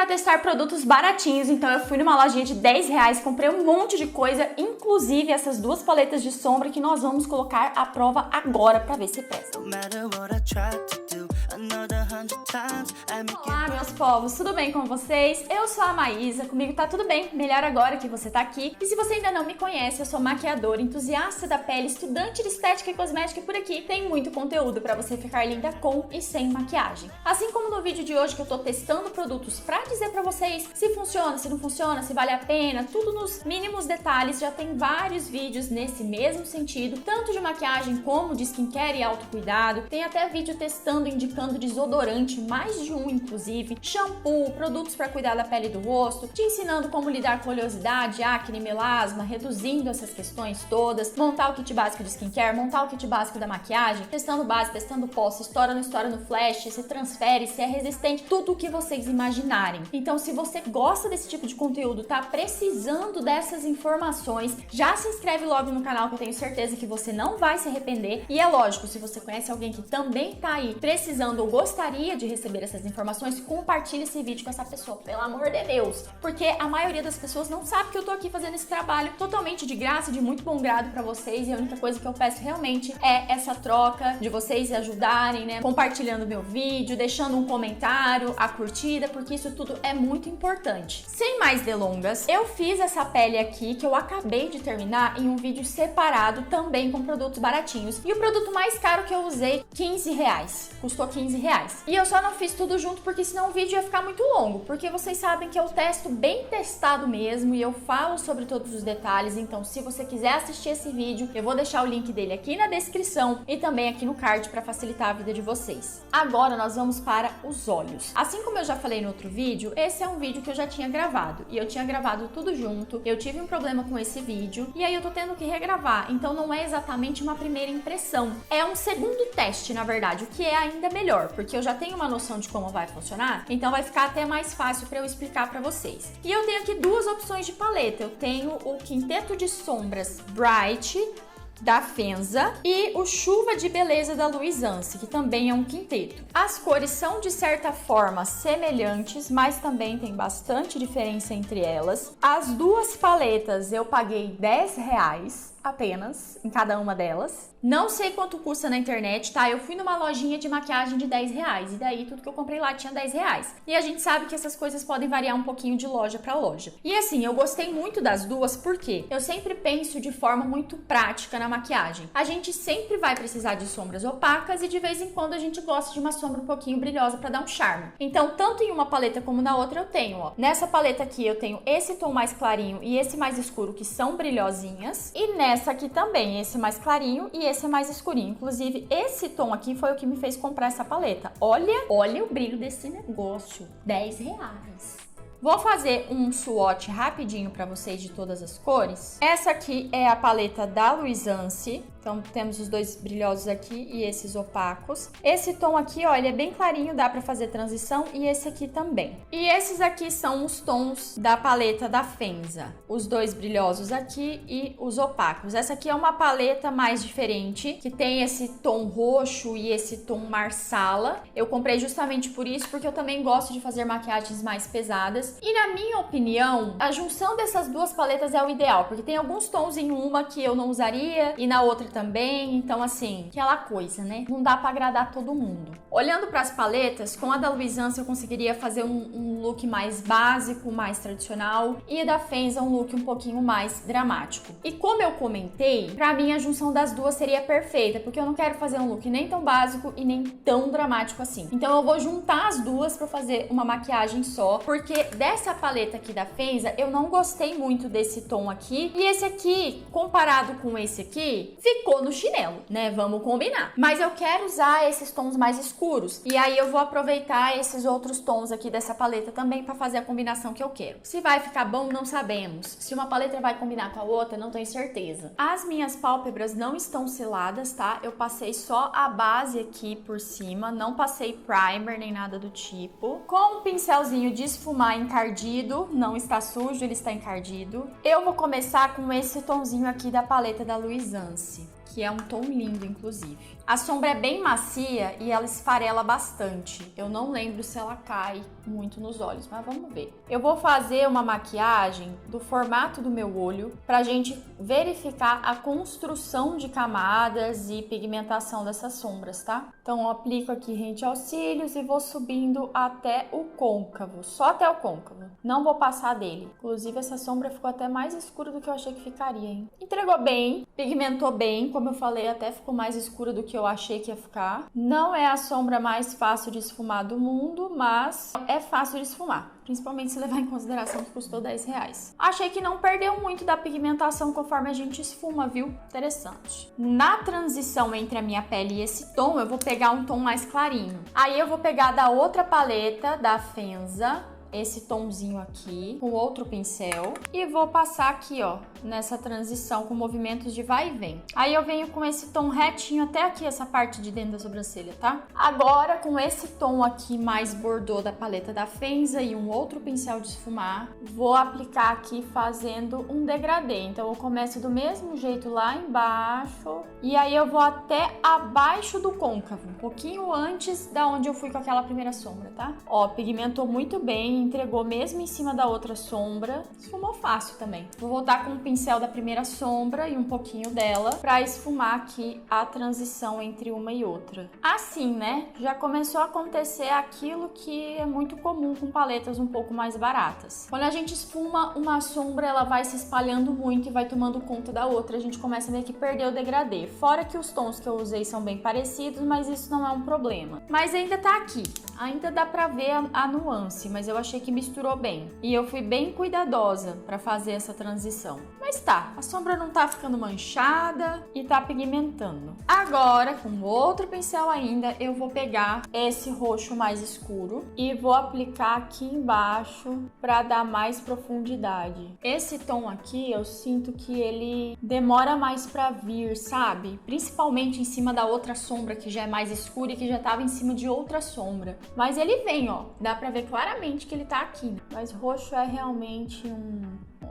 para testar produtos baratinhos, então eu fui numa lojinha de R$10, comprei um monte de coisa, inclusive essas duas paletas de sombra que nós vamos colocar à prova agora para ver se presta. Olá, meus povos, tudo bem com vocês? Eu sou a Maísa, comigo tá tudo bem, melhor agora que você tá aqui. E se você ainda não me conhece, eu sou maquiadora, entusiasta da pele, estudante de estética e cosmética, e por aqui tem muito conteúdo para você ficar linda com e sem maquiagem. Assim como no vídeo de hoje que eu tô testando produtos para dizer para vocês se funciona, se não funciona, se vale a pena, tudo nos mínimos detalhes, já tem vários vídeos nesse mesmo sentido, tanto de maquiagem como de skincare e autocuidado. Tem até vídeo testando, indicando desodorante, mais de um inclusive, shampoo, produtos para cuidar da pele e do rosto, te ensinando como lidar com oleosidade, acne, melasma, reduzindo essas questões todas, montar o kit básico de skincare, montar o kit básico da maquiagem, testando base, testando pó, se estoura, não estoura no flash, se transfere, se é resistente, tudo o que vocês imaginarem. Então, se você gosta desse tipo de conteúdo, tá precisando dessas informações, já se inscreve logo no canal que eu tenho certeza que você não vai se arrepender. E é lógico, se você conhece alguém que também tá aí precisando ou gostaria de receber essas informações, compartilhe esse vídeo com essa pessoa, pelo amor de Deus, porque a maioria das pessoas não sabe que eu tô aqui fazendo esse trabalho totalmente de graça, de muito bom grado pra vocês, e a única coisa que eu peço realmente é essa troca de vocês ajudarem, né, compartilhando meu vídeo, deixando um comentário, a curtida, porque isso tudo é muito importante. Sem mais delongas, eu fiz essa pele aqui que eu acabei de terminar em um vídeo separado também com produtos baratinhos, e o produto mais caro que eu usei, R$15, custou R$15. E eu só não fiz tudo junto porque senão o vídeo ia ficar muito longo, porque vocês sabem que eu testo bem testado mesmo e eu falo sobre todos os detalhes. Então, se você quiser assistir esse vídeo, eu vou deixar o link dele aqui na descrição e também aqui no card para facilitar a vida de vocês. Agora nós vamos para os olhos. Assim como eu já falei no outro vídeo, esse é um vídeo que eu já tinha gravado e eu tinha gravado tudo junto. Eu tive um problema com esse vídeo e aí eu tô tendo que regravar, então não é exatamente uma primeira impressão, é um segundo teste, na verdade, o que é ainda melhor, porque eu já tenho uma noção de como vai funcionar, então vai ficar até mais fácil para eu explicar para vocês. E eu tenho aqui duas opções de paleta. Eu tenho o Quinteto de Sombras Bright da Fenza e o Chuva de Beleza da Luisance, que também é um quinteto. As cores são de certa forma semelhantes, mas também tem bastante diferença entre elas. As duas paletas eu paguei R$10 apenas em cada uma delas. Não sei quanto custa na internet, tá? Eu fui numa lojinha de maquiagem de R$10 e daí tudo que eu comprei lá tinha R$10. E a gente sabe que essas coisas podem variar um pouquinho de loja para loja. E assim, eu gostei muito das duas porque eu sempre penso de forma muito prática na maquiagem. A gente sempre vai precisar de sombras opacas e de vez em quando a gente gosta de uma sombra um pouquinho brilhosa para dar um charme. Então, tanto em uma paleta como na outra eu tenho, ó. Nessa paleta aqui eu tenho esse tom mais clarinho e esse mais escuro que são brilhosinhas. E nessa aqui também, esse mais clarinho e esse mais escurinho. Inclusive, esse tom aqui foi o que me fez comprar essa paleta. Olha o brilho desse negócio. R$10. Vou fazer um swatch rapidinho para vocês de todas as cores. Essa aqui é a paleta da Luisance. Então, temos os dois brilhosos aqui e esses opacos. Esse tom aqui, ó, ele é bem clarinho, dá pra fazer transição, e esse aqui também. E esses aqui são os tons da paleta da Fenza. Os dois brilhosos aqui e os opacos. Essa aqui é uma paleta mais diferente, que tem esse tom roxo e esse tom marsala. Eu comprei justamente por isso, porque eu também gosto de fazer maquiagens mais pesadas. E na minha opinião, a junção dessas duas paletas é o ideal, porque tem alguns tons em uma que eu não usaria e na outra também, então assim, aquela coisa, né? Não dá pra agradar todo mundo. Olhando para as paletas, com a da Luisance eu conseguiria fazer um look mais básico, mais tradicional, e a da Fenza um look um pouquinho mais dramático. E como eu comentei, pra mim a junção das duas seria perfeita, porque eu não quero fazer um look nem tão básico e nem tão dramático assim. Então eu vou juntar as duas pra fazer uma maquiagem só, porque dessa paleta aqui da Fenza, eu não gostei muito desse tom aqui, e esse aqui, comparado com esse aqui, ficou no chinelo, né? Vamos combinar. Mas eu quero usar esses tons mais escuros. E aí eu vou aproveitar esses outros tons aqui dessa paleta também para fazer a combinação que eu quero. Se vai ficar bom, não sabemos. Se uma paleta vai combinar com a outra, não tenho certeza. As minhas pálpebras não estão seladas, tá? Eu passei só a base aqui por cima, não passei primer nem nada do tipo. Com um pincelzinho de esfumar encardido, não está sujo, ele está encardido. Eu vou começar com esse tonzinho aqui da paleta da Luisance, que é um tom lindo, inclusive. A sombra é bem macia e ela esfarela bastante. Eu não lembro se ela cai muito nos olhos, mas vamos ver. Eu vou fazer uma maquiagem do formato do meu olho pra gente verificar a construção de camadas e pigmentação dessas sombras, tá? Então eu aplico aqui rente aos cílios e vou subindo até o côncavo, só até o côncavo. Não vou passar dele. Inclusive essa sombra ficou até mais escura do que eu achei que ficaria, hein? Entregou bem, pigmentou bem, como eu falei, até ficou mais escura do que eu achei que ia ficar. Não é a sombra mais fácil de esfumar do mundo, mas é fácil de esfumar. Principalmente se levar em consideração que custou R$10. Achei que não perdeu muito da pigmentação conforme a gente esfuma, viu? Interessante. Na transição entre a minha pele e esse tom, eu vou pegar um tom mais clarinho. Aí eu vou pegar da outra paleta, da Fenza, esse tomzinho aqui, com outro pincel, e vou passar aqui, ó, nessa transição com movimentos de vai e vem. Aí eu venho com esse tom retinho até aqui, essa parte de dentro da sobrancelha, tá? Agora, com esse tom aqui mais bordô da paleta da Fenza e um outro pincel de esfumar, vou aplicar aqui fazendo um degradê. Então eu começo do mesmo jeito lá embaixo, e aí eu vou até abaixo do côncavo, um pouquinho antes da onde eu fui com aquela primeira sombra, tá? Ó, pigmentou muito bem, entregou mesmo em cima da outra sombra, esfumou fácil também. Vou voltar com o pincel da primeira sombra e um pouquinho dela pra esfumar aqui a transição entre uma e outra. Assim, né, já começou a acontecer aquilo que é muito comum com paletas um pouco mais baratas. Quando a gente esfuma uma sombra, ela vai se espalhando muito e vai tomando conta da outra, a gente começa a meio que perder o degradê. Fora que os tons que eu usei são bem parecidos, mas isso não é um problema. Mas ainda tá aqui, ainda dá pra ver a nuance, mas eu achei que misturou bem. E eu fui bem cuidadosa pra fazer essa transição. Mas tá, a sombra não tá ficando manchada e tá pigmentando. Agora, com outro pincel ainda, eu vou pegar esse roxo mais escuro e vou aplicar aqui embaixo pra dar mais profundidade. Esse tom aqui, eu sinto que ele demora mais pra vir, sabe? Principalmente em cima da outra sombra que já é mais escura e que já tava em cima de outra sombra. Mas ele vem, ó. Dá pra ver claramente que ele tá aqui. Mas roxo é realmente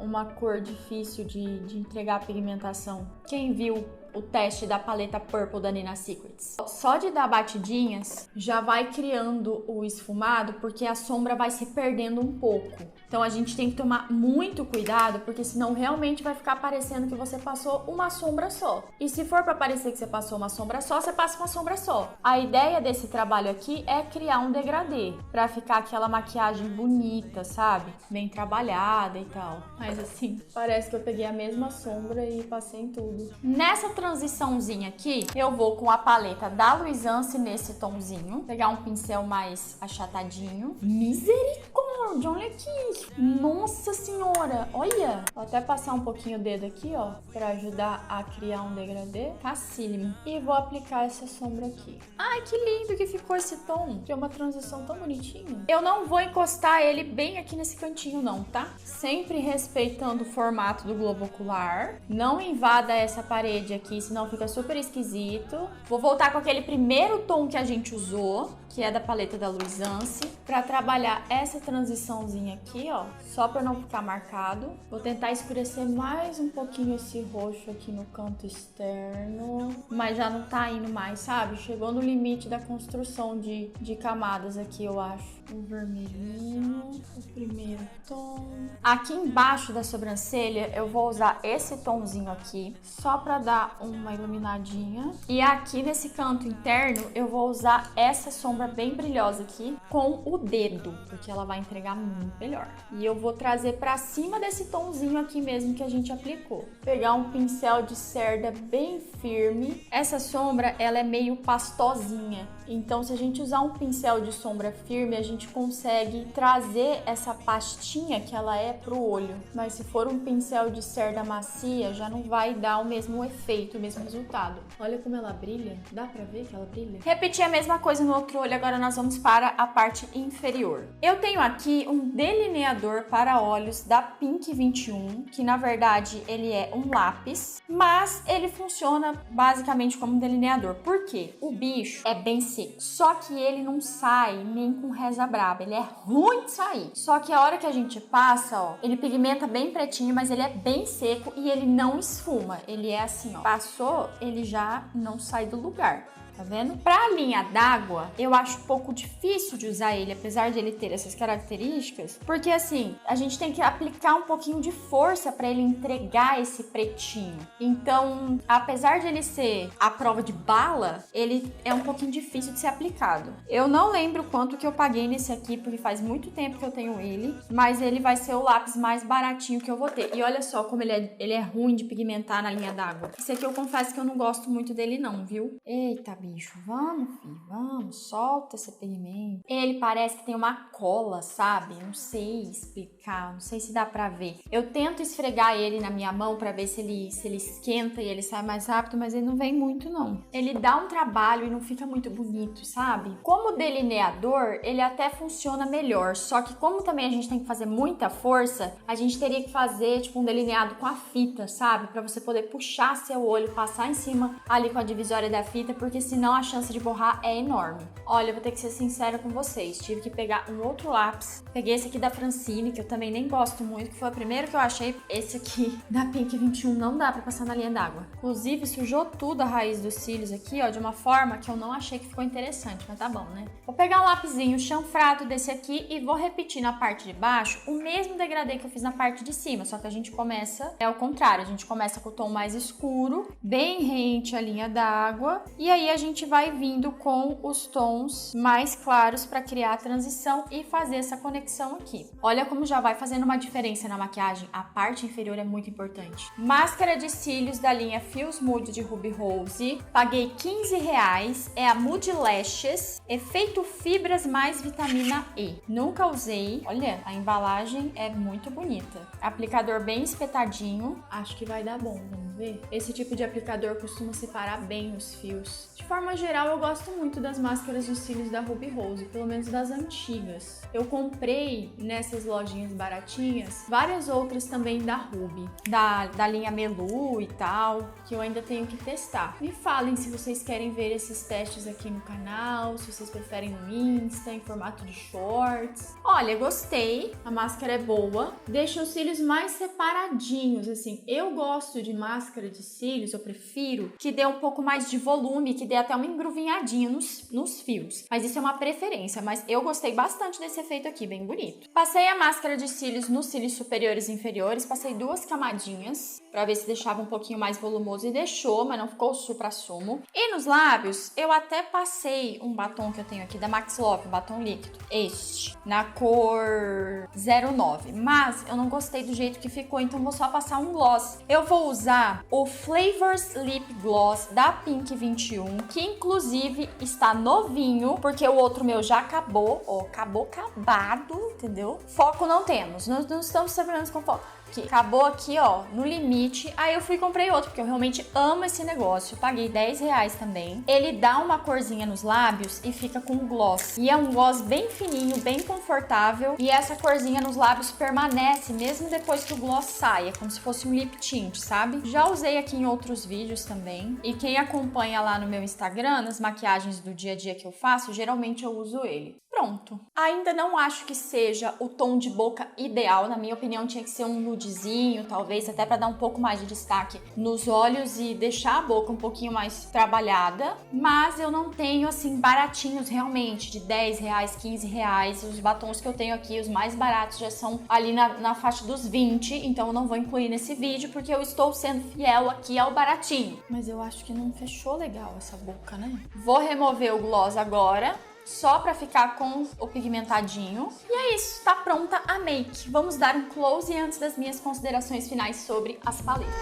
uma cor difícil de entregar a pigmentação. Quem viu o teste da paleta Purple da Nina Secrets. Só de dar batidinhas já vai criando o esfumado, porque a sombra vai se perdendo um pouco. Então a gente tem que tomar muito cuidado, porque senão realmente vai ficar parecendo que você passou uma sombra só. E se for para parecer que você passou uma sombra só, você passa uma sombra só. A ideia desse trabalho aqui é criar um degradê, para ficar aquela maquiagem bonita, sabe? Bem trabalhada e tal. Mas assim, parece que eu peguei a mesma sombra e passei em tudo. Nessa transiçãozinha aqui, eu vou com a paleta da Luisance nesse tomzinho, pegar um pincel mais achatadinho. Misericórdia, olha aqui! Nossa senhora, olha! Vou até passar um pouquinho o dedo aqui, ó, pra ajudar a criar um degradê. Facílimo. E vou aplicar essa sombra aqui. Ai, que lindo que ficou esse tom! Que é uma transição tão bonitinha. Eu não vou encostar ele bem aqui nesse cantinho não, tá? Sempre respeitando o formato do globo ocular. Não invada essa parede aqui, senão fica super esquisito. Vou voltar com aquele primeiro tom que a gente usou, que é da paleta da Luisance, pra trabalhar essa transiçãozinha aqui, ó, só pra não ficar marcado. Vou tentar escurecer mais um pouquinho esse roxo aqui no canto externo, mas já não tá indo mais, sabe? Chegou no limite da construção de camadas aqui, eu acho. O vermelhinho, o primeiro tom. Aqui embaixo da sobrancelha, eu vou usar esse tomzinho aqui, só pra dar uma iluminadinha. E aqui nesse canto interno, eu vou usar essa sombra bem brilhosa aqui com o dedo, porque ela vai entregar muito melhor. E eu vou trazer pra cima desse tomzinho aqui mesmo que a gente aplicou. Pegar um pincel de cerda bem firme. Essa sombra, ela é meio pastosinha. Então, se a gente usar um pincel de sombra firme, a gente consegue trazer essa pastinha que ela é pro olho. Mas se for um pincel de cerda macia, já não vai dar o mesmo efeito, o mesmo resultado. Olha como ela brilha. Dá pra ver que ela brilha? Repetir a mesma coisa no outro olho, agora nós vamos para a parte inferior. Eu tenho aqui um delineador para olhos da Pink 21, que na verdade ele é um lápis, mas ele funciona basicamente como um delineador. Por quê? O bicho é bem seco, só que ele não sai nem com reza braba, ele é ruim de sair. Só que a hora que a gente passa, ó. Ele pigmenta bem pretinho, mas ele é bem seco e ele não esfuma. Ele é assim, ó. Passou, ele já não sai do lugar. Tá vendo? Pra linha d'água, eu acho um pouco difícil de usar ele, apesar de ele ter essas características, porque assim, a gente tem que aplicar um pouquinho de força pra ele entregar esse pretinho. Então, apesar de ele ser à prova de bala, ele é um pouquinho difícil de ser aplicado. Eu não lembro quanto que eu paguei nesse aqui, porque faz muito tempo que eu tenho ele, mas ele vai ser o lápis mais baratinho que eu vou ter. E olha só como ele é ruim de pigmentar na linha d'água. Esse aqui eu confesso que eu não gosto muito dele não, viu? Eita, bicho, vamos, filho, vamos, solta esse pigmento. Ele parece que tem uma cola, sabe? Não sei explicar, não sei se dá pra ver. Eu tento esfregar ele na minha mão pra ver se ele esquenta e ele sai mais rápido, mas ele não vem muito, não. Ele dá um trabalho e não fica muito bonito, sabe? Como delineador, ele até funciona melhor, só que como também a gente tem que fazer muita força, a gente teria que fazer, tipo, um delineado com a fita, sabe? Pra você poder puxar seu olho, passar em cima ali com a divisória da fita, porque senão a chance de borrar é enorme. Olha, eu vou ter que ser sincera com vocês, tive que pegar um outro lápis, peguei esse aqui da Francine, que eu também nem gosto muito, que foi o primeiro que eu achei. Esse aqui da Pink 21 não dá pra passar na linha d'água. Inclusive, sujou tudo a raiz dos cílios aqui, ó, de uma forma que eu não achei que ficou interessante, mas tá bom, né? Vou pegar um lapisinho chanfrado desse aqui e vou repetir na parte de baixo o mesmo degradê que eu fiz na parte de cima, só que a gente começa, é o contrário, a gente começa com o tom mais escuro, bem rente à linha d'água, e aí a gente vai vindo com os tons mais claros para criar a transição e fazer essa conexão aqui. Olha como já vai fazendo uma diferença na maquiagem, a parte inferior é muito importante. Máscara de cílios da linha Feels Mood de Ruby Rose, paguei R$15, é a Mood Lashes, efeito fibras mais vitamina E. Nunca usei, olha, a embalagem é muito bonita. Aplicador bem espetadinho, acho que vai dar bom, vamos ver? Esse tipo de aplicador costuma separar bem os fios. De forma geral, eu gosto muito das máscaras de cílios da Ruby Rose, pelo menos das antigas. Eu comprei nessas lojinhas baratinhas várias outras também da Ruby, da linha Melu e tal, que eu ainda tenho que testar. Me falem se vocês querem ver esses testes aqui no canal, se vocês preferem no Insta, em formato de shorts. Olha, gostei, a máscara é boa, deixa os cílios mais separadinhos, assim. Eu gosto de máscara de cílios, eu prefiro que dê um pouco mais de volume, que dê até uma engruvinhadinha nos fios. Mas isso é uma preferência, mas eu gostei bastante desse efeito aqui, bem bonito. Passei a máscara de cílios nos cílios superiores e inferiores, passei 2 camadinhas pra ver se deixava um pouquinho mais volumoso e deixou, mas não ficou supra-sumo. E nos lábios, eu até passei um batom que eu tenho aqui da Max Love, um batom líquido, este, na cor 09, mas eu não gostei do jeito que ficou, então vou só passar um gloss. Eu vou usar o Flavors Lip Gloss da Pink 21, que inclusive está novinho, porque o outro meu já acabou, ó, acabado, entendeu? Foco não temos, não estamos trabalhando com foco. Que acabou aqui, ó, no limite. Aí eu fui e comprei outro, porque eu realmente amo esse negócio. Eu paguei R$10 também. Ele dá uma corzinha nos lábios e fica com gloss. E é um gloss bem fininho, bem confortável. E essa corzinha nos lábios permanece mesmo depois que o gloss sai. É como se fosse um lip tint, sabe? Já usei aqui em outros vídeos também. E quem acompanha lá no meu Instagram, nas maquiagens do dia a dia que eu faço, geralmente eu uso ele. Pronto. Ainda não acho que seja o tom de boca ideal. Na minha opinião, tinha que ser um nudezinho, talvez, até para dar um pouco mais de destaque nos olhos e deixar a boca um pouquinho mais trabalhada. Mas eu não tenho, assim, baratinhos realmente, de R$10, R$15. Os batons que eu tenho aqui, os mais baratos, já são ali na faixa dos 20. Então eu não vou incluir nesse vídeo, porque eu estou sendo fiel aqui ao baratinho. Mas eu acho que não fechou legal essa boca, né? Vou remover o gloss agora, só pra ficar com o pigmentadinho. E é isso, tá pronta a make. Vamos dar um close antes das minhas considerações finais sobre as paletas.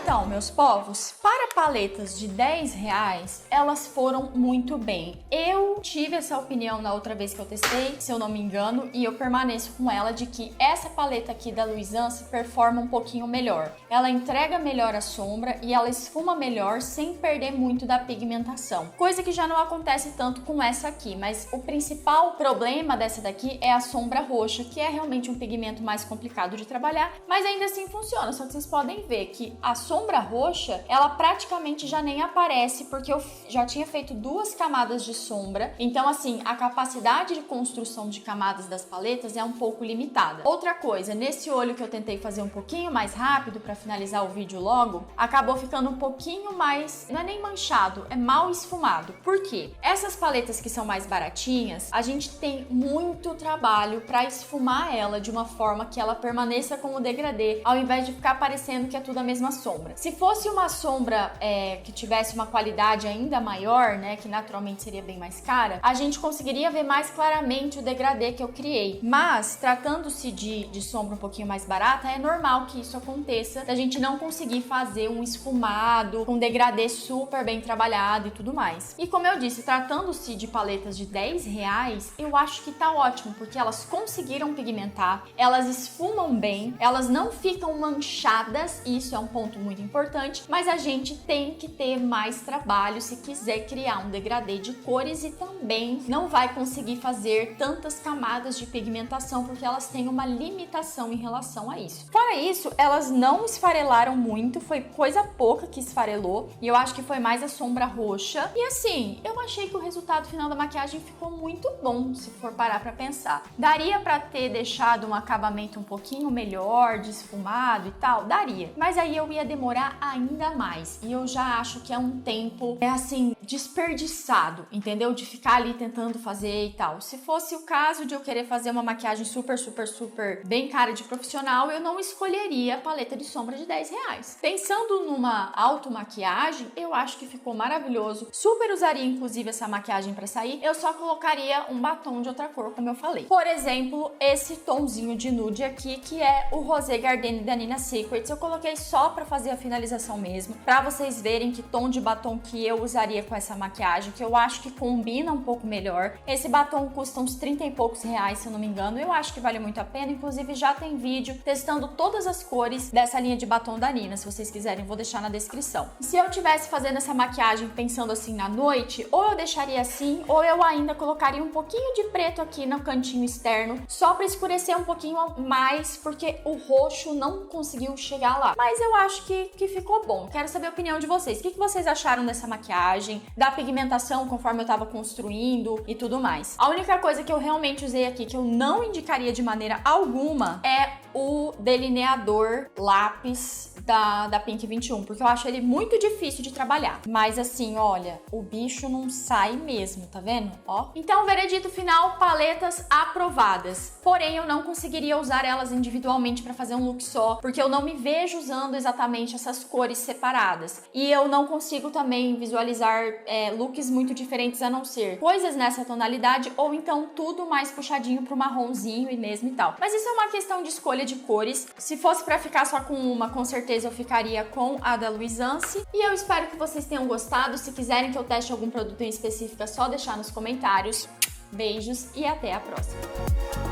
Então, meus povos, para paletas de R$10, elas foram muito bem. Eu tive essa opinião na outra vez que eu testei, se eu não me engano, e eu permaneço com ela de que essa paleta aqui da Luisance performa um pouquinho melhor. Ela entrega melhor a sombra e ela esfuma melhor sem perder muito da pigmentação. Coisa que já não acontece tanto com essa aqui, mas o principal problema dessa daqui é a sombra roxa, que é realmente um pigmento mais complicado de trabalhar, mas ainda assim funciona. Só que vocês podem ver que a sombra sombra roxa, ela praticamente já nem aparece, porque eu já tinha feito 2 camadas de sombra. Então, assim, a capacidade de construção de camadas das paletas é um pouco limitada. Outra coisa, nesse olho que eu tentei fazer um pouquinho mais rápido para finalizar o vídeo logo, acabou ficando um pouquinho mais, não é nem manchado, é mal esfumado. Por quê? Essas paletas que são mais baratinhas, a gente tem muito trabalho para esfumar ela de uma forma que ela permaneça como degradê, ao invés de ficar parecendo que é tudo a mesma sombra. Se fosse uma sombra que tivesse uma qualidade ainda maior, né, que naturalmente seria bem mais cara, a gente conseguiria ver mais claramente o degradê que eu criei. Mas, tratando-se de sombra um pouquinho mais barata, é normal que isso aconteça, da gente não conseguir fazer um esfumado com degradê super bem trabalhado e tudo mais. E como eu disse, tratando-se de paletas de R$10, eu acho que tá ótimo, porque elas conseguiram pigmentar, elas esfumam bem, elas não ficam manchadas, e isso é um ponto muito importante, mas a gente tem que ter mais trabalho se quiser criar um degradê de cores e também não vai conseguir fazer tantas camadas de pigmentação porque elas têm uma limitação em relação a isso. Fora isso, elas não esfarelaram muito, foi coisa pouca que esfarelou e eu acho que foi mais a sombra roxa. E assim, eu achei que o resultado final da maquiagem ficou muito bom, se for parar pra pensar. Daria pra ter deixado um acabamento um pouquinho melhor, desfumado e tal? Daria. Mas aí eu ia demorar ainda mais. E eu já acho que é um tempo, assim, desperdiçado, entendeu? De ficar ali tentando fazer e tal. Se fosse o caso de eu querer fazer uma maquiagem super bem cara de profissional, eu não escolheria a paleta de sombra de R$10. Pensando numa automaquiagem, eu acho que ficou maravilhoso. Super usaria, inclusive, essa maquiagem pra sair. Eu só colocaria um batom de outra cor, como eu falei. Por exemplo, esse tomzinho de nude aqui, que é o Rosé Gardenia da Nina Secrets. Eu coloquei só pra fazer a finalização mesmo, pra vocês verem que tom de batom que eu usaria com essa maquiagem, que eu acho que combina um pouco melhor. Esse batom custa uns 30 e poucos reais, se eu não me engano. Eu acho que vale muito a pena. Inclusive, já tem vídeo testando todas as cores dessa linha de batom da Nina. Se vocês quiserem, eu vou deixar na descrição. Se eu tivesse fazendo essa maquiagem pensando assim na noite, ou eu deixaria assim, ou eu ainda colocaria um pouquinho de preto aqui no cantinho externo, só pra escurecer um pouquinho mais, porque o roxo não conseguiu chegar lá. Mas eu acho que ficou bom. Quero saber a opinião de vocês. O que vocês acharam dessa maquiagem, da pigmentação conforme eu tava construindo e tudo mais. A única coisa que eu realmente usei aqui, que eu não indicaria de maneira alguma, é o delineador lápis da Pink 21, porque eu acho ele muito difícil de trabalhar. Mas assim, olha, o bicho não sai mesmo, tá vendo? Ó. Então, veredito final, paletas aprovadas. Porém, eu não conseguiria usar elas individualmente pra fazer um look só, porque eu não me vejo usando exatamente essas cores separadas. E eu não consigo também visualizar looks muito diferentes, a não ser coisas nessa tonalidade, ou então tudo mais puxadinho pro marronzinho e mesmo e tal. Mas isso é uma questão de escolha de cores. Se fosse pra ficar só com uma, com certeza eu ficaria com a da Luisance. E eu espero que vocês tenham gostado. Se quiserem que eu teste algum produto em específico, é só deixar nos comentários. Beijos e até a próxima!